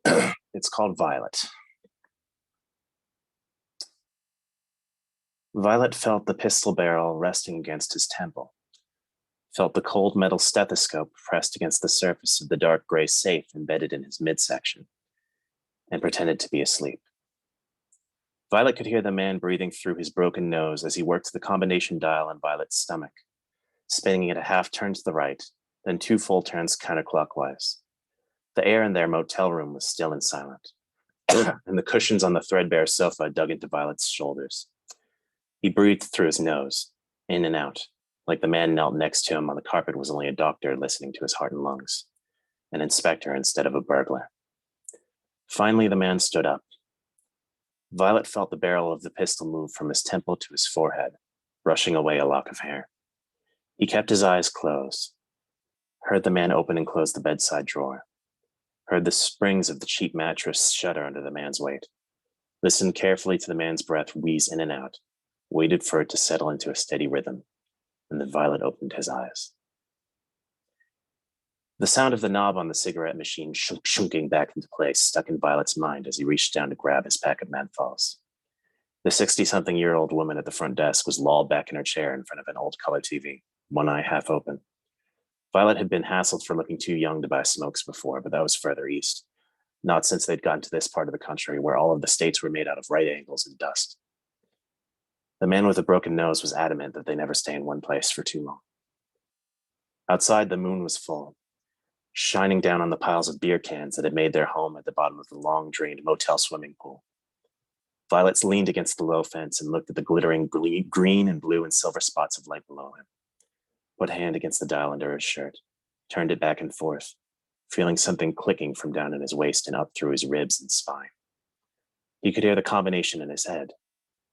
It's called Violet. Violet felt the pistol barrel resting against his temple, felt the cold metal stethoscope pressed against the surface of the dark gray safe embedded in his midsection, and pretended to be asleep. Violet could hear the man breathing through his broken nose as he worked the combination dial on Violet's stomach, spinning it a half turn to the right, then 2 full turns counterclockwise. The air in their motel room was still and silent, and the cushions on the threadbare sofa dug into Violet's shoulders. He breathed through his nose, in and out, like the man knelt next to him on the carpet was only a doctor listening to his heart and lungs, an inspector instead of a burglar. Finally, the man stood up. Violet felt the barrel of the pistol move from his temple to his forehead, brushing away a lock of hair. He kept his eyes closed, heard the man open and close the bedside drawer, heard the springs of the cheap mattress shudder under the man's weight, listened carefully to the man's breath wheeze in and out, waited for it to settle into a steady rhythm, and then Violet opened his eyes. The sound of the knob on the cigarette machine shunking back into place stuck in Violet's mind as he reached down to grab his pack of menthols. The 60-something-year-old woman at the front desk was lolled back in her chair in front of an old color TV, one eye half open. Violet had been hassled for looking too young to buy smokes before, but that was further east, not since they'd gotten to this part of the country where all of the states were made out of right angles and dust. The man with the broken nose was adamant that they never stay in one place for too long. Outside, the moon was full, shining down on the piles of beer cans that had made their home at the bottom of the long-drained motel swimming pool. Violet leaned against the low fence and looked at the glittering green and blue and silver spots of light below him. Put a hand against the dial under his shirt, turned it back and forth, feeling something clicking from down in his waist and up through his ribs and spine. He could hear the combination in his head,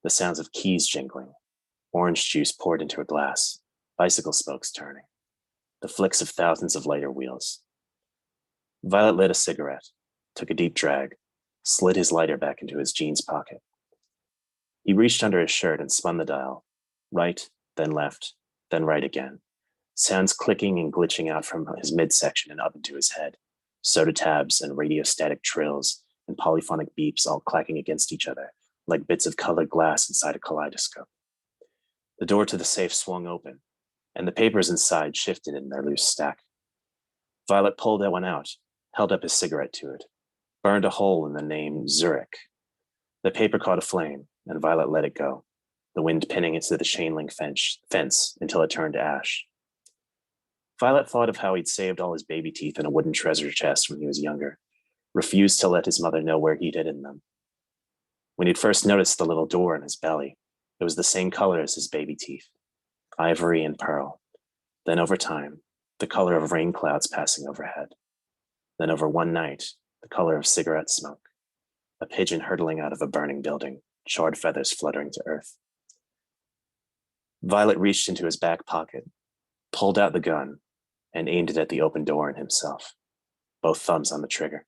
the sounds of keys jingling, orange juice poured into a glass, bicycle spokes turning, the flicks of thousands of lighter wheels. Violet lit a cigarette, took a deep drag, slid his lighter back into his jeans pocket. He reached under his shirt and spun the dial, right, then left, then right again, sounds clicking and glitching out from his midsection and up into his head, soda tabs and radiostatic trills and polyphonic beeps all clacking against each other, like bits of colored glass inside a kaleidoscope. The door to the safe swung open, and the papers inside shifted in their loose stack. Violet pulled that one out, held up his cigarette to it, burned a hole in the name Zurich. The paper caught a flame, and Violet let it go, the wind pinning it to the chain link fence until it turned to ash. Violet thought of how he'd saved all his baby teeth in a wooden treasure chest when he was younger, refused to let his mother know where he'd hidden them. When he'd first noticed the little door in his belly, it was the same color as his baby teeth, ivory and pearl. Then over time, the color of rain clouds passing overhead. Then over one night, the color of cigarette smoke, a pigeon hurtling out of a burning building, charred feathers fluttering to earth. Violet reached into his back pocket, pulled out the gun, and aimed it at the open door and himself, both thumbs on the trigger.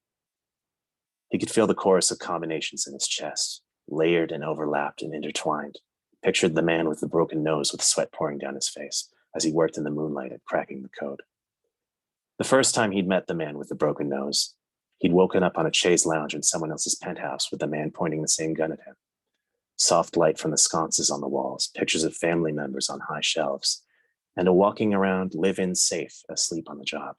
He could feel the chorus of combinations in his chest, layered and overlapped and intertwined, pictured the man with the broken nose with sweat pouring down his face as he worked in the moonlight at cracking the code. The first time he'd met the man with the broken nose, he'd woken up on a chaise lounge in someone else's penthouse with the man pointing the same gun at him. Soft light from the sconces on the walls, pictures of family members on high shelves, and a walking around live-in safe asleep on the job.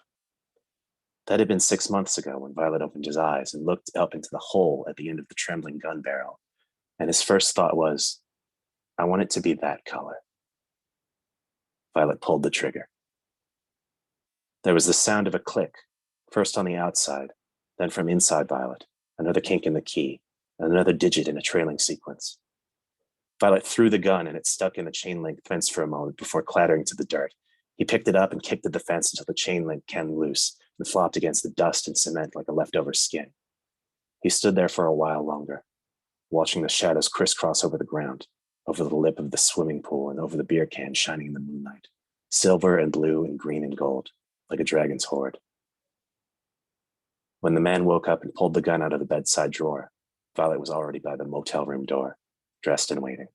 That had been 6 months ago when Violet opened his eyes and looked up into the hole at the end of the trembling gun barrel, and his first thought was, I want it to be that color. Violet pulled the trigger. There was the sound of a click, first on the outside, then from inside Violet, another kink in the key, and another digit in a trailing sequence. Violet threw the gun and it stuck in the chain link fence for a moment before clattering to the dirt. He picked it up and kicked at the fence until the chain link came loose and flopped against the dust and cement like a leftover skin. He stood there for a while longer, watching the shadows crisscross over the ground, over the lip of the swimming pool and over the beer can shining in the moonlight, silver and blue and green and gold, like a dragon's hoard. When the man woke up and pulled the gun out of the bedside drawer, Violet was already by the motel room door, dressed and waiting.